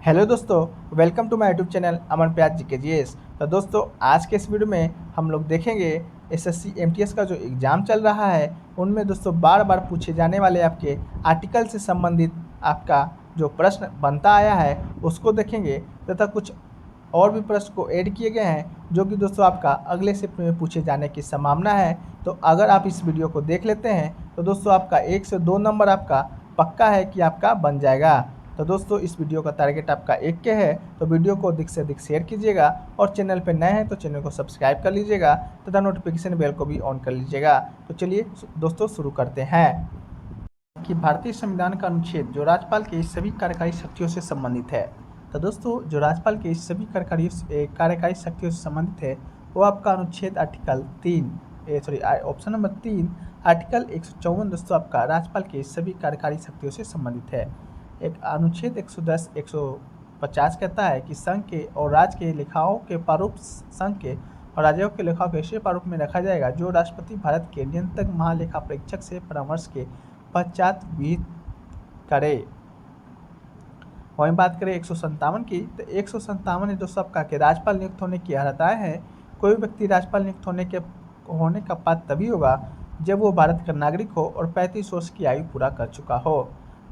Hello दोस्तों, welcome to my YouTube channel Aman Pyaj ji के GS. तो दोस्तों, आज के इस वीडियो में हम लोग देखेंगे एसएससी एमटीएस का जो एग्ज़ाम चल रहा है उनमें दोस्तों बार बार पूछे जाने वाले आपके आर्टिकल से संबंधित आपका जो प्रश्न बनता आया है उसको देखेंगे तथा कुछ और भी प्रश्न को ऐड किए गए हैं जो कि दोस्तों आपका अगले शिफ्ट में पूछे जाने की संभावना है। तो अगर आप इस वीडियो को देख लेते हैं तो दोस्तों आपका 1 से 2 नंबर आपका पक्का है कि आपका बन जाएगा। तो दोस्तों, इस वीडियो का टारगेट आपका 1 के है, तो वीडियो को अधिक से अधिक शेयर कीजिएगा और चैनल पर नए हैं तो चैनल को सब्सक्राइब कर लीजिएगा तथा नोटिफिकेशन बेल को भी ऑन कर लीजिएगा। तो चलिए दोस्तों शुरू करते हैं कि भारतीय संविधान का अनुच्छेद जो राज्यपाल के सभी कार्यकारी शक्तियों से संबंधित है। तो दोस्तों, जो राज्यपाल के सभी कार्यकारी शक्तियों से संबंधित है वो आपका अनुच्छेद आर्टिकल 3 ऑप्शन नंबर 3 आर्टिकल 154 दोस्तों आपका राज्यपाल के सभी कार्यकारी शक्तियों से संबंधित है। एक अनुच्छेद 110 150 कहता है कि संघ के और राज्य के लेखाओं के प्रारूप संघ के और राज्यों के लेखाओं के ऐसे प्रारूप में रखा जाएगा जो राष्ट्रपति भारत के नियंत्रक महालेखा परीक्षक से परामर्श के पश्चात विहित करे। वहीं बात करें 157 की, तो 157 दोस्तों आपका कि राज्यपाल नियुक्त होने की अर्हताएं हैं। कोई व्यक्ति राज्यपाल नियुक्त होने का पात्र तभी होगा जब वो भारत का नागरिक हो और 35 वर्ष की आयु पूरा कर चुका हो।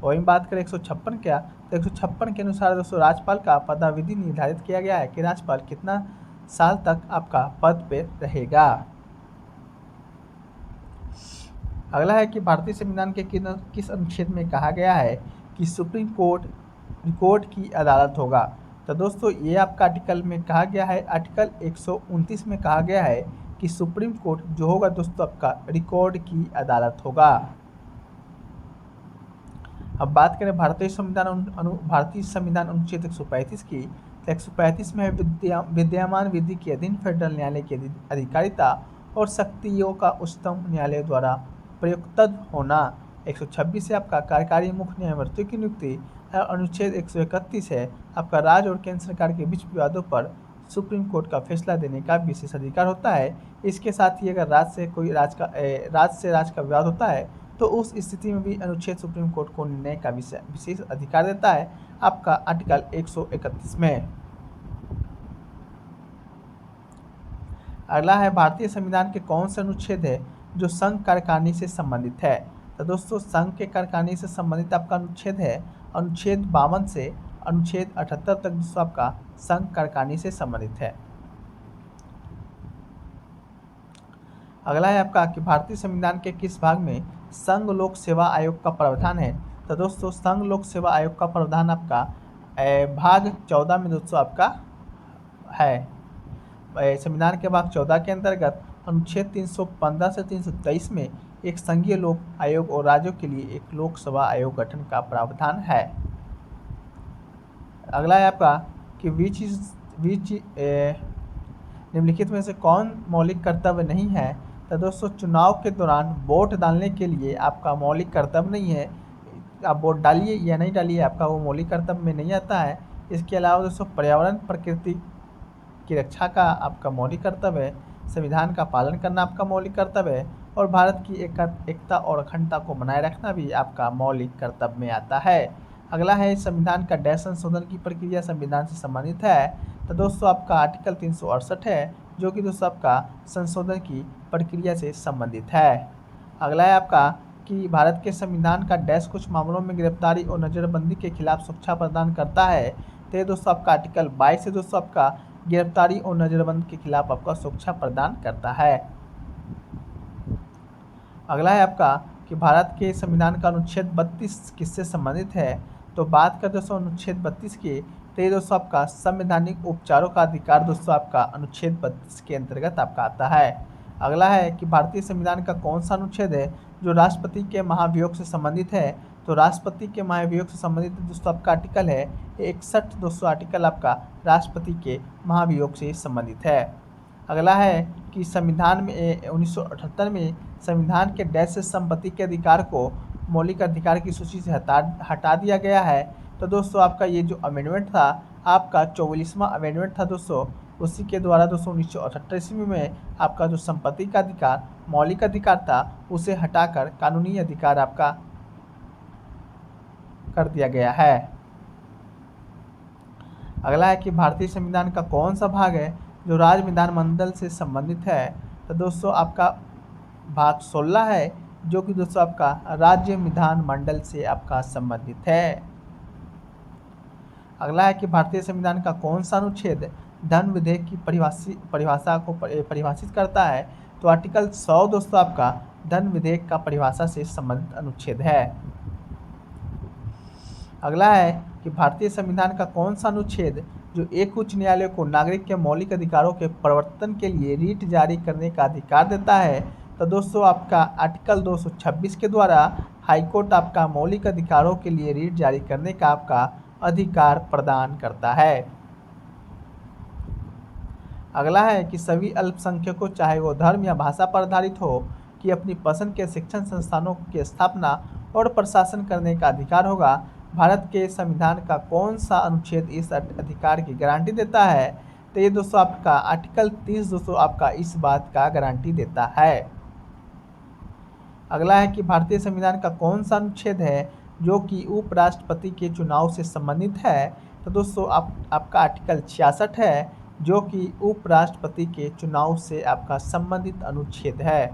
वहीं बात करें 156 क्या, तो 156 के अनुसार दोस्तों राज्यपाल का पदाविधि निर्धारित किया गया है कि राज्यपाल कितना साल तक आपका पद पे रहेगा। अगला है कि भारतीय संविधान के किस अनुच्छेद में कहा गया है कि सुप्रीम कोर्ट रिकॉर्ड की अदालत होगा। तो दोस्तों, ये आपका आर्टिकल में कहा गया है, आर्टिकल 129 में कहा गया है कि सुप्रीम कोर्ट जो होगा दोस्तों आपका रिकॉर्ड की अदालत होगा। अब बात करें भारतीय संविधान अनुच्छेद 135 की, तो 135 में विद्यमान विधि के अधीन फेडरल न्यायालय की अधिकारिता और शक्तियों का उच्चतम न्यायालय द्वारा प्रयुक्त होना। 126 से आपका कार्यकारी मुख्य न्यायमूर्तियों की नियुक्ति। अनुच्छेद 131 है आपका राज्य और केंद्र सरकार के बीच विवादों पर सुप्रीम कोर्ट का फैसला देने का विशेष अधिकार होता है। इसके साथ ही अगर राज्य से राज्य का विवाद होता है तो उस स्थिति में भी अनुच्छेद सुप्रीम कोर्ट को निर्णय का विशेष अधिकार देता है आपका आर्टिकल 131 में। अगला है भारतीय संविधान के कौन से अनुच्छेद है जो संघ कार्यकारिणी से संबंधित है। तो दोस्तों, संघ के कार्यकारिणी से संबंधित आपका अनुच्छेद है अनुच्छेद 52 से अनुच्छेद 78 तक दोस्तों आपका संघ कार्यकारिणी से संबंधित है। अगला है आपका कि भारतीय संविधान के किस भाग में संघ लोक सेवा आयोग का प्रावधान है। तो दोस्तों, संघ लोक सेवा आयोग का प्रावधान आपका भाग 14 में दोस्तों आपका है। संविधान के भाग 14 के अंतर्गत अनुच्छेद 315 से 323 में एक संघीय लोक आयोग और राज्यों के लिए एक लोक सेवा आयोग गठन का प्रावधान है। अगला है आपका कि निम्नलिखित में से कौन मौलिक कर्तव्य नहीं है। तो दोस्तों, चुनाव के दौरान वोट डालने के लिए आपका मौलिक कर्तव्य नहीं है। आप वोट डालिए या नहीं डालिए, आपका वो मौलिक कर्तव्य में नहीं आता है। इसके अलावा दोस्तों, पर्यावरण प्रकृति की रक्षा का आपका मौलिक कर्तव्य है, संविधान का पालन करना आपका मौलिक कर्तव्य है और भारत की एकता और अखंडता को बनाए रखना भी आपका मौलिक कर्तव्य में आता है। अगला है संविधान का डैश संशोधन की प्रक्रिया संविधान से संबंधित है। तो दोस्तों, आपका आर्टिकल 368 है जो कि दोस्तों आपका संशोधन की प्रक्रिया से संबंधित है। अगला है आपका कि भारत के संविधान का डैश कुछ मामलों में गिरफ्तारी और नज़रबंदी के खिलाफ सुरक्षा प्रदान करता है। तो ये दोस्तों आपका आर्टिकल 22 से दोस्तों आपका गिरफ्तारी और नज़रबंदी के खिलाफ आपका सुरक्षा प्रदान करता है। अगला है आपका कि भारत के संविधान का अनुच्छेद 32 किससे संबंधित है। तो बात करते दोस्तों अनुच्छेद 32 की, तो ये दोस्तों आपका संवैधानिक उपचारों का अधिकार दोस्तों आपका अनुच्छेद 32 के अंतर्गत आपका आता है। अगला है कि भारतीय संविधान का कौन सा अनुच्छेद है जो राष्ट्रपति के महाभियोग से संबंधित है। तो राष्ट्रपति के महाभियोग से संबंधित दोस्तों आपका आर्टिकल है 61 दोस्तों, आर्टिकल आपका राष्ट्रपति के महाभियोग से संबंधित है। अगला है कि संविधान में 1978 में संविधान के डैश से संपत्ति के अधिकार को मौलिक अधिकार की सूची से हटा दिया गया है। तो दोस्तों, आपका ये जो अमेंडमेंट था आपका 44वां अमेंडमेंट था दोस्तों, उसी के द्वारा दोस्तों 1978 ईस्वी में आपका जो संपत्ति का अधिकार मौलिक अधिकार था उसे हटाकर कानूनी अधिकार आपका कर दिया गया है। अगला है कि भारतीय संविधान का कौन सा भाग है जो राज्य विधानमंडल से संबंधित है। तो दोस्तों आपका भाग 16 है, जो कि दोस्तों आपका राज्य विधानमंडल से आपका संबंधित है। अगला है कि भारतीय संविधान का कौन सा अनुच्छेद धन विधेयक की परिभाषा को परिभाषित करता है। तो आर्टिकल 100 दोस्तों आपका धन विधेयक का परिभाषा से संबंधित अनुच्छेद है। अगला है कि भारतीय संविधान का कौन सा अनुच्छेद जो एक उच्च न्यायालय को नागरिक के मौलिक अधिकारों के प्रवर्तन के लिए रीट जारी करने का अधिकार देता है। तो दोस्तों आपका आर्टिकल 226 के द्वारा हाईकोर्ट आपका मौलिक अधिकारों के लिए रीट जारी करने का आपका अधिकार प्रदान करता है। अगला है कि सभी अल्पसंख्यकों चाहे वो धर्म या भाषा पर आधारित हो कि अपनी पसंद के शिक्षण संस्थानों की स्थापना और प्रशासन करने का अधिकार होगा। भारत के संविधान का कौन सा अनुच्छेद इस अधिकार की गारंटी देता है। तो ये दोस्तों आपका आर्टिकल 30 दोस्तों आपका इस बात का गारंटी देता है। अगला है कि भारतीय संविधान का कौन सा अनुच्छेद है जो कि उपराष्ट्रपति के चुनाव से संबंधित है। तो दोस्तों आपका आर्टिकल 66 है, जो कि उपराष्ट्रपति के चुनाव से आपका संबंधित अनुच्छेद है।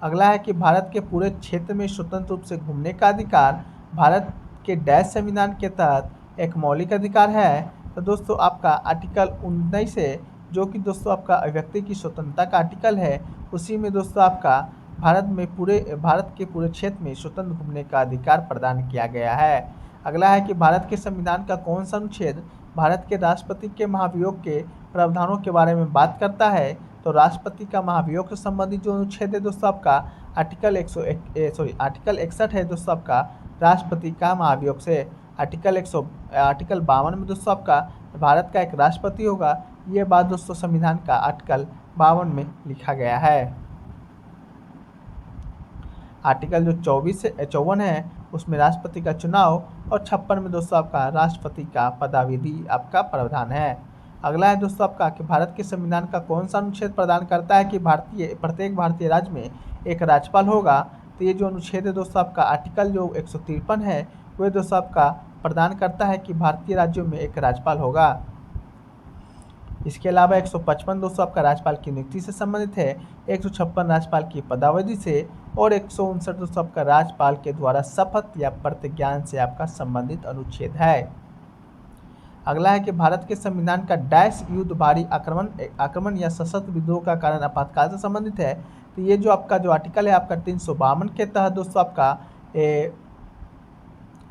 अगला है कि भारत के पूरे क्षेत्र में स्वतंत्र रूप से घूमने का अधिकार भारत के डैश संविधान के तहत एक मौलिक अधिकार है। तो दोस्तों आपका आर्टिकल 19 है, जो कि दोस्तों आपका अभिव्यक्ति की स्वतंत्रता का आर्टिकल है। उसी में दोस्तों आपका भारत के पूरे क्षेत्र में स्वतंत्र घूमने का अधिकार प्रदान किया गया है। अगला है कि भारत के संविधान का कौन सा अनुच्छेद भारत के राष्ट्रपति के महाभियोग के प्रावधानों के बारे में बात करता है। तो राष्ट्रपति का महाभियोग से संबंधित जो अनुच्छेद है दोस्तों आपका आर्टिकल 61 है दोस्तों आपका राष्ट्रपति का महाभियोग से। आर्टिकल 52 में दोस्तों आपका भारत का एक राष्ट्रपति होगा। ये बात दोस्तों संविधान का आर्टिकल 52 में लिखा गया है। आर्टिकल जो 54 है उसमें राष्ट्रपति का चुनाव, और 56 में दोस्तों आपका राष्ट्रपति का पदाविधि आपका प्रावधान है। अगला है दोस्तों आपका कि भारत के संविधान का कौन सा अनुच्छेद प्रदान करता है कि प्रत्येक भारतीय राज्य में एक राज्यपाल होगा। तो ये जो अनुच्छेद है दोस्तों आपका आर्टिकल जो 153 है वह दोस्तों आपका प्रदान करता है कि भारतीय राज्यों में एक राज्यपाल होगा। इसके अलावा 155 दोस्तों आपका राज्यपाल की नियुक्ति से संबंधित है, 156 राज्यपाल की पदावधि से, और 159 दोस्तों आपका राज्यपाल के द्वारा शपथ या प्रतिज्ञान से आपका संबंधित अनुच्छेद है। अगला है कि भारत के संविधान का डैश युद्ध भारी आक्रमण या सशस्त्र विद्रोह का कारण आपातकाल से संबंधित है। तो ये जो आपका जो आर्टिकल है आपका 352 के तहत दोस्तों आपका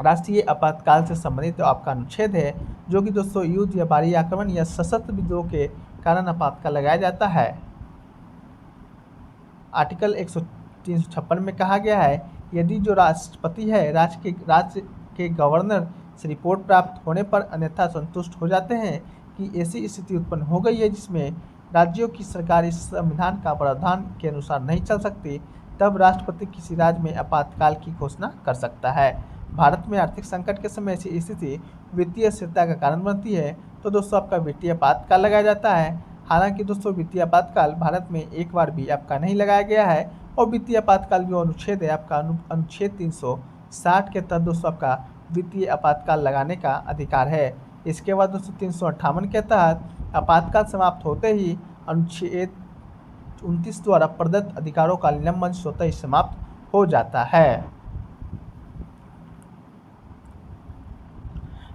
राष्ट्रीय आपातकाल से संबंधित आपका अनुच्छेद है, जो कि दोस्तों युद्ध या भारी आक्रमण या सशस्त्र विद्रोह के कारण आपातकाल लगाया जाता है। आर्टिकल 356 में कहा गया है यदि जो राष्ट्रपति है राज्य के गवर्नर से रिपोर्ट प्राप्त होने पर अन्यथा संतुष्ट हो जाते हैं कि ऐसी स्थिति उत्पन्न हो गई है जिसमें राज्यों की सरकार इस संविधान का प्रावधान के अनुसार नहीं चल सकती, तब राष्ट्रपति किसी राज्य में आपातकाल की घोषणा कर सकता है। भारत में आर्थिक संकट के समय ऐसी स्थिति वित्तीय स्थिरता का कारण बनती है, तो दोस्तों आपका वित्तीय आपातकाल लगाया जाता है। हालांकि दोस्तों वित्तीय आपातकाल भारत में एक बार भी आपका नहीं लगाया गया है, और वित्तीय आपातकाल जो अनुच्छेद है आपका अनुच्छेद 360 के तहत दोस्तों आपका वित्तीय आपातकाल लगाने का अधिकार है। इसके बाद दोस्तों 358 के तहत आपातकाल समाप्त होते ही अनुच्छेद 29 द्वारा प्रदत्त अधिकारों का निलंबन स्वतः ही समाप्त हो जाता है।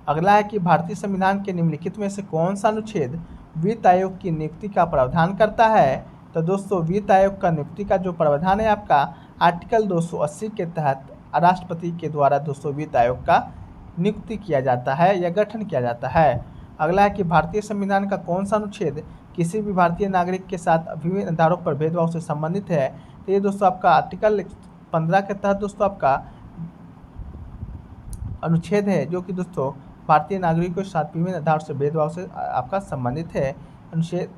अगला है कि भारतीय संविधान के निम्नलिखित में से कौन सा अनुच्छेद वित्त आयोग की नियुक्ति का प्रावधान करता है। तो दोस्तों वित्त आयोग का नियुक्ति का जो प्रावधान है आपका आर्टिकल 280 के तहत राष्ट्रपति के द्वारा दोस्तों वित्त आयोग का नियुक्ति किया जाता है या गठन किया जाता है। अगला है कि भारतीय संविधान का कौन सा अनुच्छेद किसी भी भारतीय नागरिक के साथ विभिन्न आधारों पर भेदभाव से संबंधित है। तो ये दोस्तों आपका आर्टिकल 15 के तहत दोस्तों आपका अनुच्छेद है, जो कि दोस्तों भारतीय नागरिकों के साथ विभिन्न आधार से भेदभाव से आपका संबंधित है। अनुच्छेद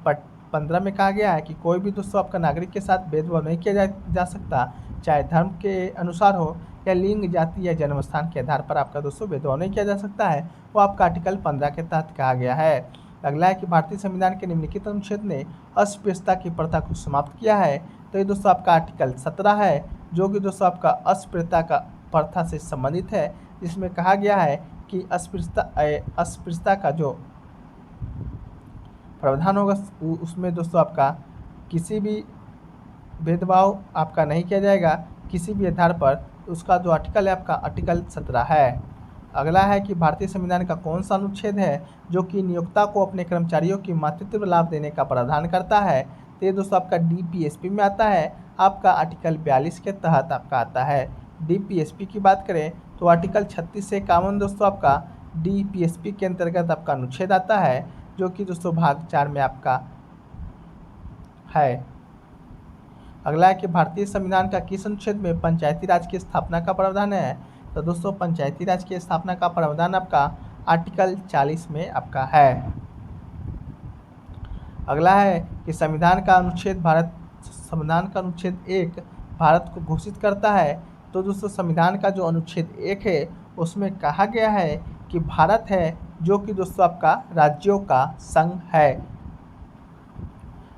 15 में कहा गया है कि कोई भी दोस्तों आपका नागरिक के साथ भेदभाव नहीं किया जा सकता, चाहे धर्म के अनुसार हो या लिंग, जाति या जन्म स्थान के आधार पर आपका दोस्तों भेदभाव नहीं किया जा सकता है, वो आपका आर्टिकल 15 के तहत कहा गया है। अगला है कि भारतीय संविधान के निम्नलिखित अनुच्छेद ने अस्पृश्यता की प्रथा को समाप्त किया है। तो ये दोस्तों आपका आर्टिकल 17 है, जो कि दोस्तों आपका अस्पृश्यता का प्रथा से संबंधित है, जिसमें कहा गया है कि अस्पृश्यता का जो प्रावधान होगा उसमें दोस्तों आपका किसी भी भेदभाव आपका नहीं किया जाएगा किसी भी आधार पर। उसका जो आर्टिकल है आपका आर्टिकल 17 है। अगला है कि भारतीय संविधान का कौन सा अनुच्छेद है जो कि नियोक्ता को अपने कर्मचारियों की मातृत्व लाभ देने का प्रावधान करता है। तो ये दोस्तों आपका डीपीएसपी में आता है, आपका आर्टिकल 42 के तहत आपका आता है। डीपीएसपी की बात करें तो आर्टिकल 36 से 51 दोस्तों आपका डीपीएसपी के अंतर्गत आपका अनुच्छेद आता है, जो कि दोस्तों भाग 4 में आपका है। अगला है कि भारतीय संविधान का किस अनुच्छेद में पंचायती राज की स्थापना का प्रावधान है। तो दोस्तों पंचायती राज की स्थापना का प्रावधान आपका आर्टिकल 40 में आपका है। अगला है कि संविधान का अनुच्छेद 1 भारत को घोषित करता है। तो दोस्तों संविधान का जो अनुच्छेद 1 है उसमें कहा गया है कि भारत है जो कि दोस्तों आपका राज्यों का संघ है।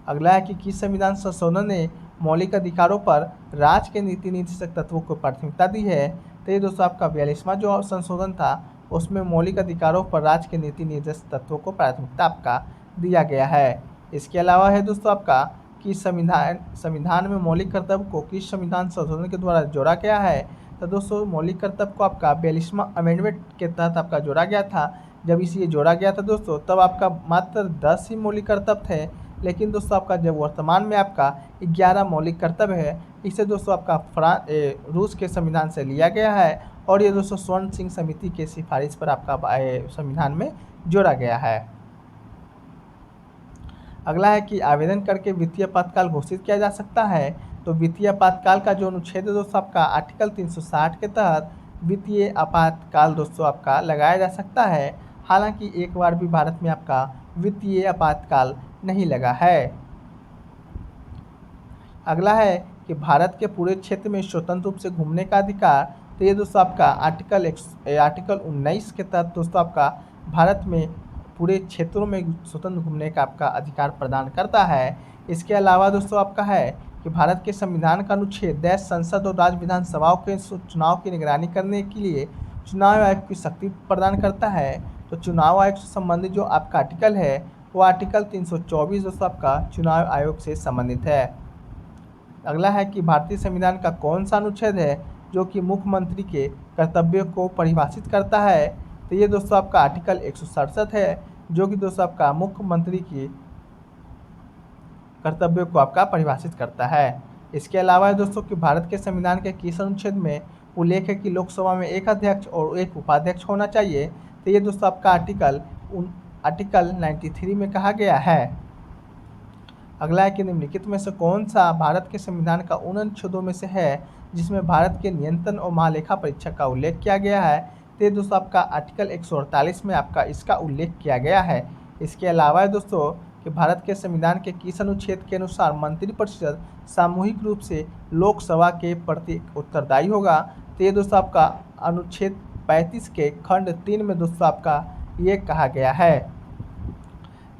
अगला है कि किस संविधान संशोधन ने मौलिक अधिकारों पर राज्य के नीति निर्देशक तत्वों को प्राथमिकता दी है। तो ये दोस्तों आपका 42वां जो संशोधन था उसमें मौलिक अधिकारों पर राज्य के नीति निर्देशक तत्वों को प्राथमिकता आपका दिया गया है। इसके अलावा है दोस्तों आपका कि संविधान में मौलिक कर्तव्य को किस संविधान संशोधन के द्वारा जोड़ा गया है। तो दोस्तों मौलिक कर्तव्य को आपका 42वां अमेंडमेंट के तहत आपका जोड़ा गया था। जब इसे जोड़ा गया था दोस्तों तब आपका मात्र 10 ही मौलिक कर्तव्य थे, लेकिन दोस्तों आपका जब वर्तमान में आपका 11 मौलिक कर्तव्य है। इसे दोस्तों आपका रूस के संविधान से लिया गया है और ये दोस्तों स्वर्ण सिंह समिति के सिफारिश पर आपका संविधान में जोड़ा गया है। अगला है कि आवेदन करके वित्तीय आपातकाल घोषित किया जा सकता है। तो वित्तीय आपातकाल का जो अनुच्छेद है दोस्तों आपका आर्टिकल 360 के तहत वित्तीय आपातकाल दोस्तों आपका लगाया जा सकता है। हालांकि एक बार भी भारत में आपका वित्तीय आपातकाल नहीं लगा है। अगला है कि भारत के पूरे क्षेत्र में स्वतंत्र रूप से घूमने का अधिकार। तो ये दोस्तों आपका आर्टिकल 19 के तहत दोस्तों आपका भारत में पूरे क्षेत्रों में स्वतंत्र घूमने का आपका अधिकार प्रदान करता है। इसके अलावा दोस्तों आपका है कि भारत के संविधान का अनुच्छेद देश संसद और राज्य विधानसभाओं के चुनाव की निगरानी करने के लिए चुनाव आयोग की शक्ति प्रदान करता है। तो चुनाव आयोग से संबंधित जो आपका आर्टिकल है वो आर्टिकल 324 दोस्तों आपका चुनाव आयोग से संबंधित है। अगला है कि भारतीय संविधान का कौन सा अनुच्छेद है जो कि मुख्यमंत्री के कर्तव्यों को परिभाषित करता है। तो ये दोस्तों आपका आर्टिकल 167 है, जो कि दोस्तों आपका मुख्यमंत्री की कर्तव्यों को आपका परिभाषित करता है। इसके अलावा है दोस्तों कि भारत के संविधान के किस अनुच्छेद में उल्लेख है कि लोकसभा में एक अध्यक्ष और एक उपाध्यक्ष होना चाहिए। तो ये दोस्तों आपका आर्टिकल 93 में कहा गया है। अगला है कि निम्नलिखित में से कौन सा भारत के संविधान का उन अनुच्छेदों में से है जिसमें भारत के नियंत्रण और महालेखा परीक्षक का उल्लेख किया गया है। तो दोस्तों आपका आर्टिकल 148 में आपका इसका उल्लेख किया गया है। इसके अलावा दोस्तों कि भारत के संविधान के किस अनुच्छेद के अनुसार मंत्रिपरिषद सामूहिक रूप से लोकसभा के प्रति उत्तरदायी होगा। तो ये दोस्तों आपका अनुच्छेद 35 के खंड 3 में दोस्तों आपका ये कहा गया है।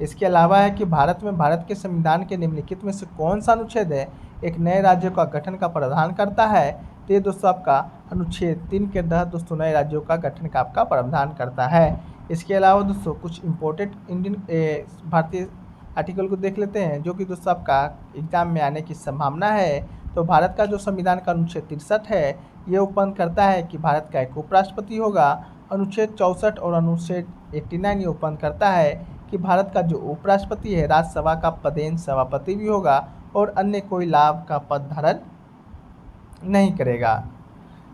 इसके अलावा है कि भारत में भारत के संविधान के निम्नलिखित में से कौन सा अनुच्छेद है एक नए राज्यों का गठन का प्रावधान करता है। तो ये दोस्तों आपका अनुच्छेद 3 के तहत दोस्तों नए राज्यों का गठन का आपका प्रावधान करता है। इसके अलावा दोस्तों कुछ इम्पोर्टेंट इंडियन भारतीय आर्टिकल को देख लेते हैं जो कि दोस्तों आपका एग्जाम में आने की संभावना है। तो भारत का जो संविधान का अनुच्छेद 63 है ये ओपन करता है कि भारत का एक उपराष्ट्रपति होगा। अनुच्छेद 64 और अनुच्छेद 89 ये ओपन करता है कि भारत का जो उपराष्ट्रपति है राज्यसभा का पदेन सभापति भी होगा और अन्य कोई लाभ का पद धारण नहीं करेगा।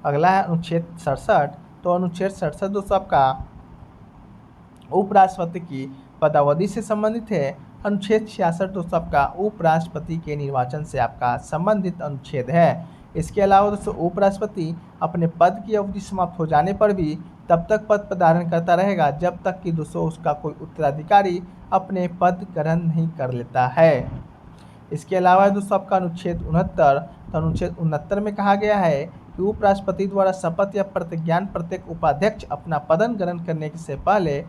अगला है अनुच्छेद 67। तो अनुच्छेद 67 दोस्तों आपका उपराष्ट्रपति की पदावधि से संबंधित है। अनुच्छेद 66 दोस्तों आपका उपराष्ट्रपति के निर्वाचन से आपका संबंधित अनुच्छेद है। इसके अलावा दोस्तों उपराष्ट्रपति अपने पद की अवधि समाप्त हो जाने पर भी तब तक पद धारण करता रहेगा जब तक कि दोस्तों उसका कोई उत्तराधिकारी अपने पद ग्रहण नहीं कर लेता है। इसके अलावा दोस्तों आपका अनुच्छेद 69। तो अनुच्छेद 69 में कहा गया है कि उपराष्ट्रपति द्वारा शपथ या प्रतिज्ञान प्रत्येक उपाध्यक्ष अपना पदन ग्रहण करने से पहले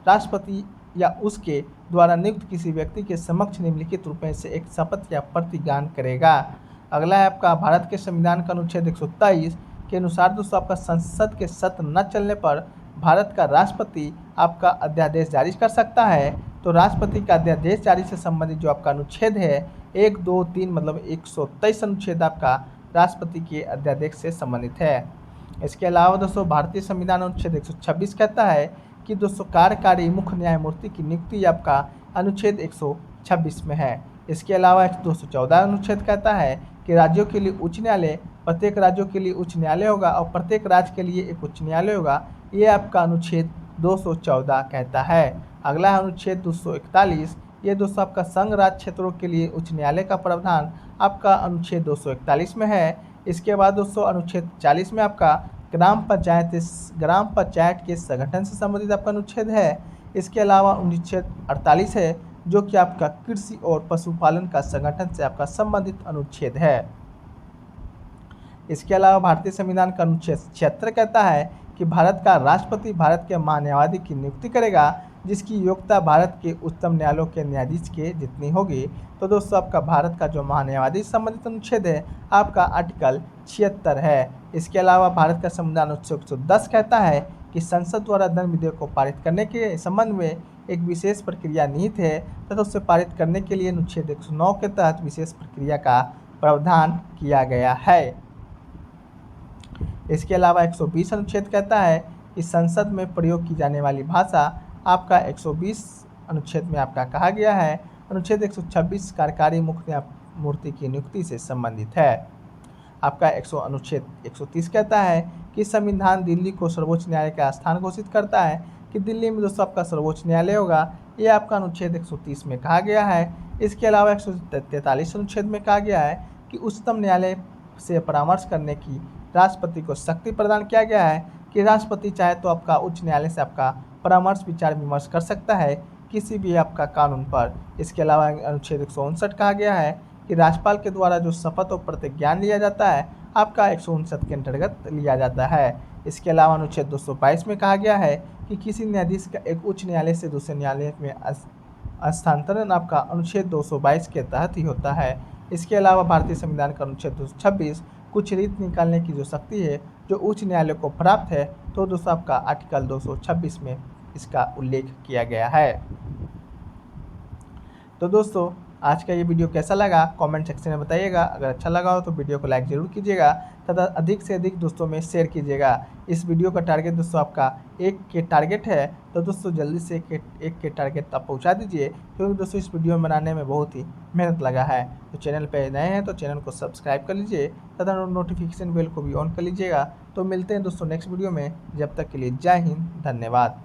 राष्ट्रपति या उसके द्वारा नियुक्त किसी व्यक्ति के समक्ष निम्नलिखित रूप में से एक शपथ या प्रतिज्ञान करेगा। अगला है आपका भारत के संविधान का अनुच्छेद 123 के अनुसार दोस्तों आपका संसद के सत्र न चलने पर भारत का राष्ट्रपति आपका अध्यादेश जारी कर सकता है। तो राष्ट्रपति का अध्यादेश जारी से संबंधित जो आपका अनुच्छेद है 1, 2, 3 मतलब 123 अनुच्छेद आपका राष्ट्रपति के अध्यादेश से संबंधित है। इसके अलावा दोस्तों भारतीय संविधान अनुच्छेद 126 कहता है कि दोस्तों कार्यकारी मुख्य न्यायमूर्ति की नियुक्ति आपका अनुच्छेद 126 में है। इसके अलावा 214 अनुच्छेद कहता है कि राज्यों के लिए उच्च न्यायालय, प्रत्येक राज्यों के लिए उच्च न्यायालय होगा और प्रत्येक राज्य के लिए एक उच्च न्यायालय होगा। ये आपका अनुच्छेद 214 कहता है। अगला है अनुच्छेद 241। ये दोस्तों आपका संघ राज्य क्षेत्रों के लिए उच्च न्यायालय का प्रावधान आपका अनुच्छेद 241 में है। इसके बाद दोस्तों अनुच्छेद 40 में आपका ग्राम पंचायत के संगठन से संबंधित आपका अनुच्छेद है। इसके अलावा अनुच्छेद 48 है जो कि आपका कृषि और पशुपालन का संगठन से आपका संबंधित अनुच्छेद है। इसके अलावा भारतीय संविधान का अनुच्छेद 76 कहता है कि भारत का राष्ट्रपति भारत के महान्यायवादी की नियुक्ति करेगा जिसकी योग्यता भारत के उच्चतम न्यायालयों के न्यायाधीश के जितनी होगी। तो दोस्तों आपका भारत का जो महान्यायवादी संबंधित अनुच्छेद है आपका आर्टिकल 76 है। इसके अलावा भारत का संविधान अनुच्छेद 110 कहता है कि संसद द्वारा धन विधेयक को पारित करने के संबंध में एक विशेष प्रक्रिया निहित है तथा उसे पारित करने के लिए अनुच्छेद 109 के तहत विशेष प्रक्रिया का प्रावधान किया गया है। इसके अलावा 120 अनुच्छेद कहता है कि संसद में प्रयोग की जाने वाली भाषा आपका 120 अनुच्छेद में आपका कहा गया है। अनुच्छेद 126 कार्यकारी मुख्य न्यायमूर्ति की नियुक्ति से संबंधित है। आपका अनुच्छेद 130 कहता है कि संविधान दिल्ली को सर्वोच्च न्यायालय का स्थान घोषित करता है कि दिल्ली में दोस्तों आपका सर्वोच्च न्यायालय होगा। ये आपका अनुच्छेद 130 में कहा गया है। इसके अलावा 143 अनुच्छेद में कहा गया है कि उच्चतम न्यायालय से परामर्श करने की राष्ट्रपति को शक्ति प्रदान किया गया है कि राष्ट्रपति चाहे तो आपका उच्च न्यायालय से आपका परामर्श विचार विमर्श कर सकता है किसी भी आपका कानून पर। इसके अलावा अनुच्छेद 159 कहा गया है कि राज्यपाल के द्वारा जो शपथ और प्रतिज्ञान लिया जाता है आपका 159 के अंतर्गत लिया जाता है। इसके अलावा अनुच्छेद 222 में कहा गया है कि किसी न्यायाधीश का एक उच्च न्यायालय से दूसरे न्यायालय में स्थानांतरण आपका अनुच्छेद 222 के तहत ही होता है। इसके अलावा भारतीय संविधान का अनुच्छेद 226 कुछ रीत निकालने की जो शक्ति है जो उच्च न्यायालय को प्राप्त है तो दोस्तों आपका आर्टिकल 226 में इसका उल्लेख किया गया है। तो दोस्तों आज का ये वीडियो कैसा लगा कमेंट सेक्शन में बताइएगा। अगर अच्छा लगा हो तो वीडियो को लाइक ज़रूर कीजिएगा तथा अधिक से अधिक दोस्तों में शेयर कीजिएगा। इस वीडियो का टारगेट दोस्तों आपका 1 के टारगेट है तो दोस्तों जल्दी से 1 के टारगेट आप पहुंचा दीजिए क्योंकि दोस्तों इस वीडियो बनाने में बहुत ही मेहनत लगा है। तो चैनल पर नए हैं तो चैनल को सब्सक्राइब कर लीजिए तथा नोटिफिकेशन बेल को भी ऑन कर लीजिएगा। तो मिलते हैं दोस्तों नेक्स्ट वीडियो में। जब तक के लिए जय हिंद, धन्यवाद।